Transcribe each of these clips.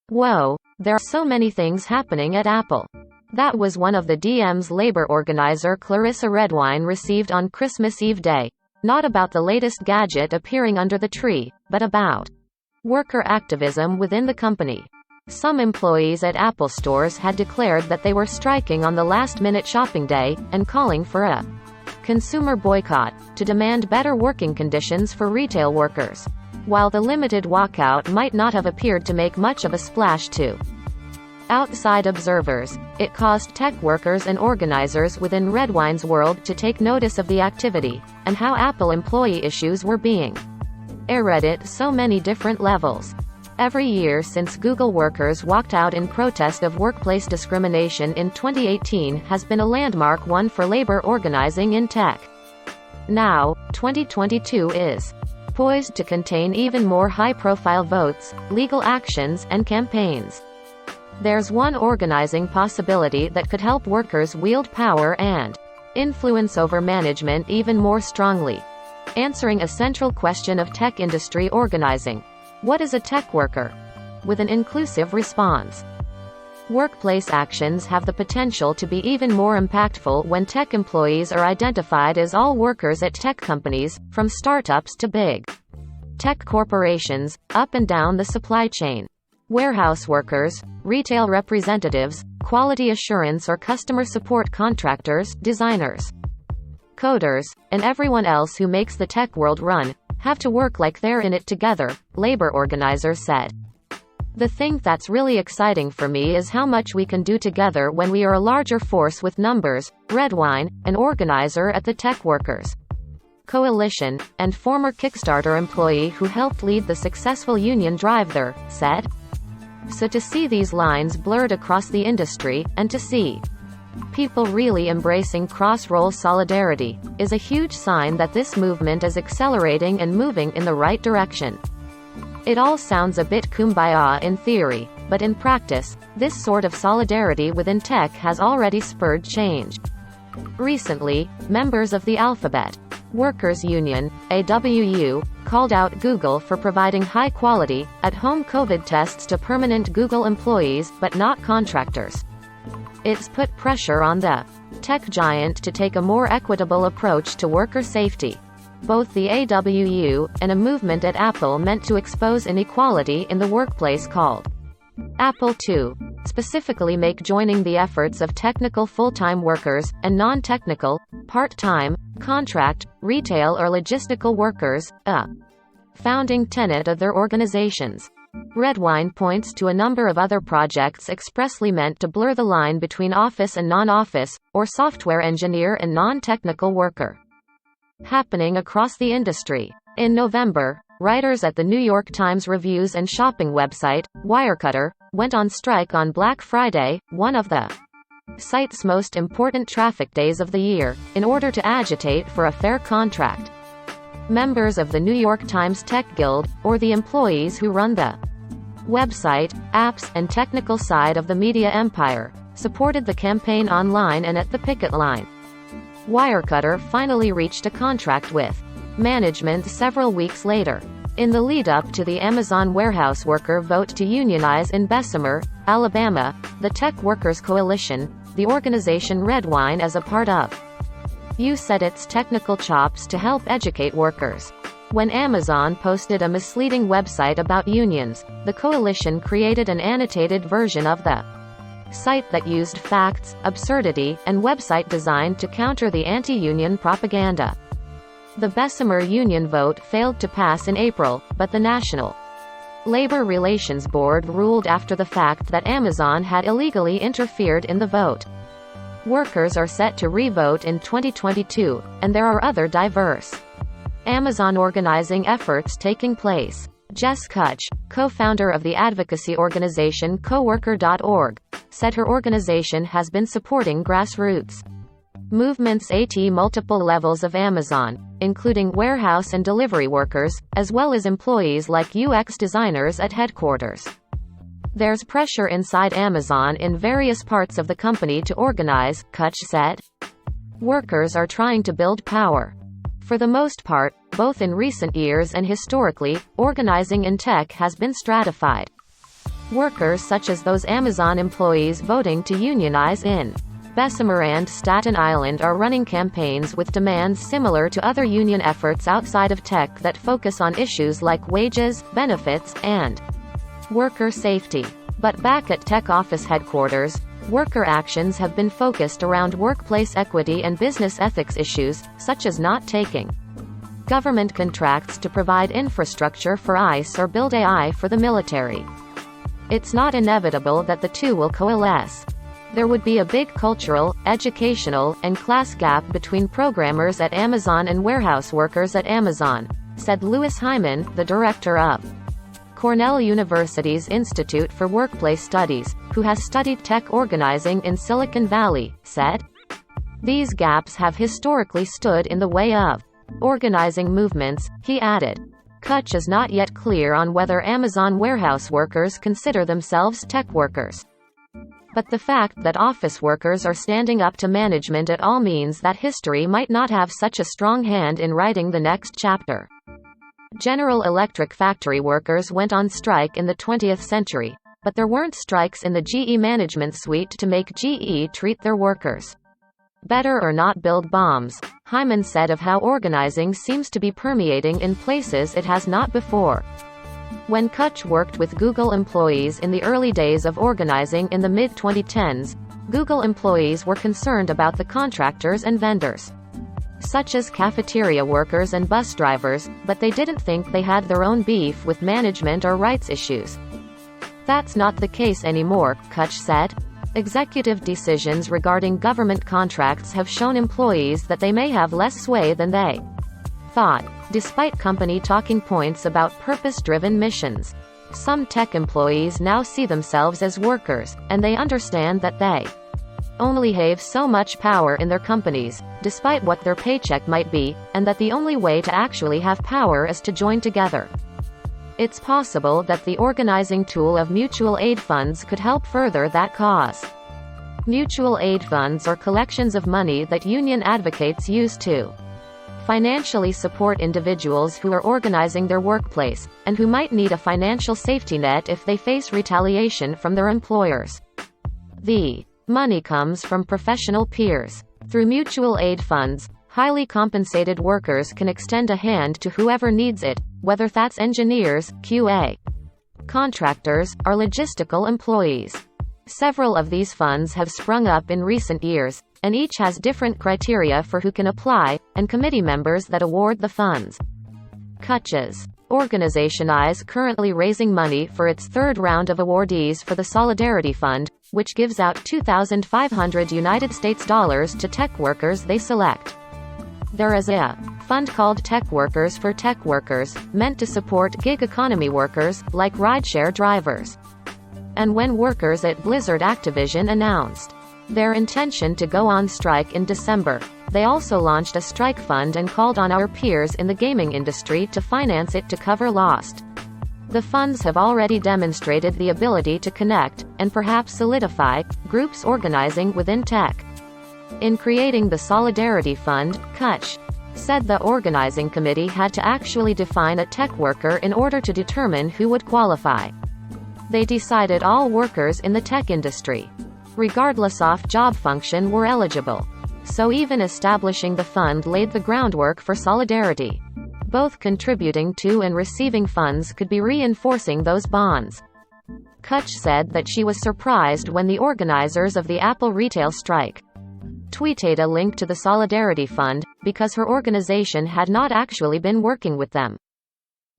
Whoa, there are so many things happening at Apple. That was one of the DMs labor organizer Clarissa Redwine received on Christmas Eve day. Not about the latest gadget appearing under the tree, but about worker activism within the company. Some employees at Apple stores had declared that they were striking on the last-minute shopping day, and calling for a consumer boycott, to demand better working conditions for retail workers. While the limited walkout might not have appeared to make much of a splash to outside observers, it caused tech workers and organizers within Redwine's world to take notice of the activity, and how Apple employee issues were being aired at so many different levels. Every year since Google workers walked out in protest of workplace discrimination in 2018 has been a landmark one for labor organizing in tech. Now, 2022 is poised to contain even more high-profile votes, legal actions, and campaigns. There's one organizing possibility that could help workers wield power and influence over management even more strongly. Answering a central question of tech industry organizing. What is a tech worker? With an inclusive response. Workplace actions have the potential to be even more impactful when tech employees are identified as all workers at tech companies, from startups to big tech corporations, up and down the supply chain. Warehouse workers, retail representatives, quality assurance or customer support contractors, designers, coders, and everyone else who makes the tech world run, have to work like they're in it together, labor organizers said. The thing that's really exciting for me is how much we can do together when we are a larger force with numbers, Redwine, an organizer at the Tech Workers Coalition, and former Kickstarter employee who helped lead the successful union drive there, said. So to see these lines blurred across the industry, and to see people really embracing cross-role solidarity, is a huge sign that this movement is accelerating and moving in the right direction. It all sounds a bit kumbaya in theory, but in practice, this sort of solidarity within tech has already spurred change. Recently, members of the Alphabet Workers Union, AWU, called out Google for providing high-quality, at-home COVID tests to permanent Google employees but not contractors. It's put pressure on the tech giant to take a more equitable approach to worker safety. Both the AWU, and a movement at Apple meant to expose inequality in the workplace called Apple II, specifically make joining the efforts of technical full-time workers, and non-technical, part-time, contract, retail or logistical workers, a founding tenet of their organizations. Redwine points to a number of other projects expressly meant to blur the line between office and non-office, or software engineer and non-technical worker, happening across the industry. In November, writers at the New York Times reviews and shopping website, Wirecutter, went on strike on Black Friday, one of the site's most important traffic days of the year, in order to agitate for a fair contract. Members of the New York Times Tech Guild, or the employees who run the website, apps, and technical side of the media empire, supported the campaign online and at the picket line. Wirecutter finally reached a contract with management several weeks later. In the lead-up to the Amazon warehouse worker vote to unionize in Bessemer, Alabama, the Tech Workers Coalition, the organization Redwine is a part of, set its technical chops to help educate workers. When Amazon posted a misleading website about unions, the coalition created an annotated version of the site that used facts, absurdity, and website design to counter the anti-union propaganda. The Bessemer union vote failed to pass in April, but the National Labor Relations Board ruled after the fact that Amazon had illegally interfered in the vote. Workers are set to re-vote in 2022, and there are other diverse Amazon organizing efforts taking place. Jess Kutch, co-founder of the advocacy organization Coworker.org, said her organization has been supporting grassroots movements at multiple levels of Amazon, including warehouse and delivery workers, as well as employees like UX designers at headquarters. There's pressure inside Amazon in various parts of the company to organize, Kutch said. Workers are trying to build power. For the most part, both in recent years and historically, organizing in tech has been stratified. Workers such as those Amazon employees voting to unionize in Bessemer and Staten Island are running campaigns with demands similar to other union efforts outside of tech that focus on issues like wages, benefits, and worker safety. But back at tech office headquarters, worker actions have been focused around workplace equity and business ethics issues, such as not taking government contracts to provide infrastructure for ICE or build AI for the military. It's not inevitable that the two will coalesce. There would be a big cultural, educational, and class gap between programmers at Amazon and warehouse workers at Amazon, said Louis Hyman, the director of Cornell University's Institute for Workplace Studies, who has studied tech organizing in Silicon Valley, said. These gaps have historically stood in the way of organizing movements, he added. Kutch is not yet clear on whether Amazon warehouse workers consider themselves tech workers. But the fact that office workers are standing up to management at all means that history might not have such a strong hand in writing the next chapter. General Electric factory workers went on strike in the 20th century, but there weren't strikes in the GE management suite to make GE treat their workers better or not build bombs, Hyman said of how organizing seems to be permeating in places it has not before. When Kutch worked with Google employees in the early days of organizing in the mid-2010s, Google employees were concerned about the contractors and vendors, such as cafeteria workers and bus drivers, but they didn't think they had their own beef with management or rights issues. That's not the case anymore, Kutch said. Executive decisions regarding government contracts have shown employees that they may have less sway than they thought, despite company talking points about purpose-driven missions. Some tech employees now see themselves as workers, and they understand that they only have so much power in their companies, despite what their paycheck might be, and that the only way to actually have power is to join together. It's possible that the organizing tool of mutual aid funds could help further that cause. Mutual aid funds are collections of money that union advocates use to financially support individuals who are organizing their workplace, and who might need a financial safety net if they face retaliation from their employers. The money comes from professional peers. Through mutual aid funds, highly compensated workers can extend a hand to whoever needs it, whether that's engineers, QA contractors, or logistical employees. Several of these funds have sprung up in recent years, and each has different criteria for who can apply, and committee members that award the funds. Kutch's organization is currently raising money for its third round of awardees for the Solidarity Fund, which gives out $2,500 United States dollars to tech workers they select. There is a fund called Tech Workers for Tech Workers, meant to support gig economy workers, like rideshare drivers. And when workers at Blizzard Activision announced their intention to go on strike in December, they also launched a strike fund and called on our peers in the gaming industry to finance it to cover lost. The funds have already demonstrated the ability to connect, and perhaps solidify, groups organizing within tech. In creating the Solidarity Fund, Kutch said the organizing committee had to actually define a tech worker in order to determine who would qualify. They decided all workers in the tech industry, regardless of job function, were eligible. So even establishing the fund laid the groundwork for solidarity. Both contributing to and receiving funds could be reinforcing those bonds. Kutch said that she was surprised when the organizers of the Apple retail strike tweeted a link to the Solidarity Fund, because her organization had not actually been working with them.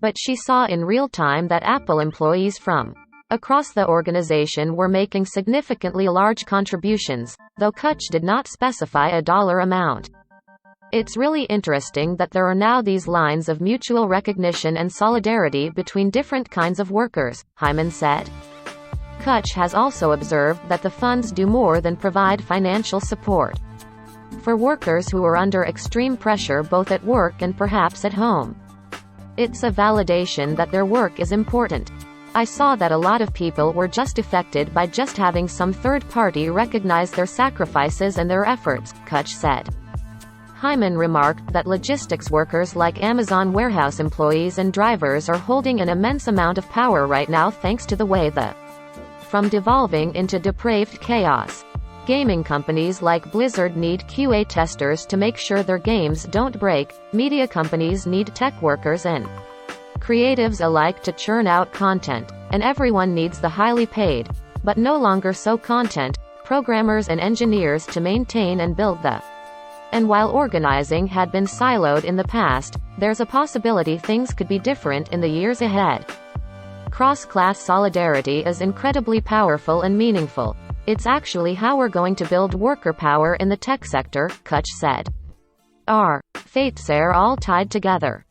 But she saw in real time that Apple employees from across the organization were making significantly large contributions, though Kutch did not specify a dollar amount. It's really interesting that there are now these lines of mutual recognition and solidarity between different kinds of workers, Hyman said. Kutch has also observed that the funds do more than provide financial support for workers who are under extreme pressure both at work and perhaps at home. It's a validation that their work is important. I saw that a lot of people were just affected by just having some third party recognize their sacrifices and their efforts, Kutch said. Hyman remarked that logistics workers like Amazon warehouse employees and drivers are holding an immense amount of power right now thanks to the way the from devolving into depraved chaos. Gaming companies like Blizzard need QA testers to make sure their games don't break, media companies need tech workers and creatives alike to churn out content, and everyone needs the highly paid, but no longer so content, programmers and engineers to maintain and build the. And while organizing had been siloed in the past, there's a possibility things could be different in the years ahead. Cross-class solidarity is incredibly powerful and meaningful. It's actually how we're going to build worker power in the tech sector, Kutch said. Our fates are all tied together.